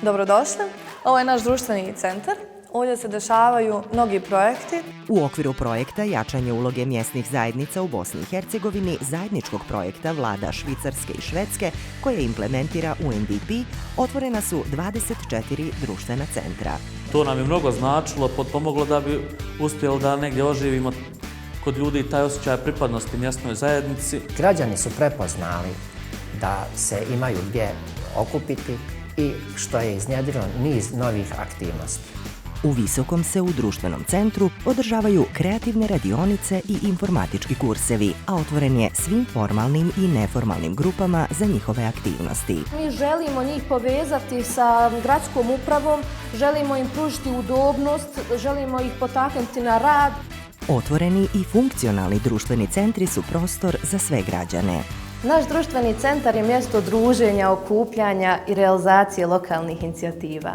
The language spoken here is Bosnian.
Dobrodošli, ovo je naš društveni centar. Ovdje se dešavaju mnogi projekti. U okviru projekta Jačanje uloge mjesnih zajednica u Bosni i Hercegovini, zajedničkog projekta vlada Švicarske i Švedske, koje implementira UNDP, otvorena su 24 društvena centra. To nam je mnogo značilo, potpomoglo da bi uspjeli da negdje oživimo kod ljudi taj osjećaj pripadnosti mjesnoj zajednici. Građani su prepoznali da se imaju gdje okupiti i što je iznjedrilo niz novih aktivnosti. U Visokom se u društvenom centru održavaju kreativne radionice i informatički kursevi, a otvoren je svim formalnim i neformalnim grupama za njihove aktivnosti. Mi želimo njih povezati sa gradskom upravom, želimo im pružiti udobnost, želimo ih potaknuti na rad. Otvoreni i funkcionalni društveni centri su prostor za sve građane. Naš društveni centar je mjesto druženja, okupljanja i realizacije lokalnih inicijativa.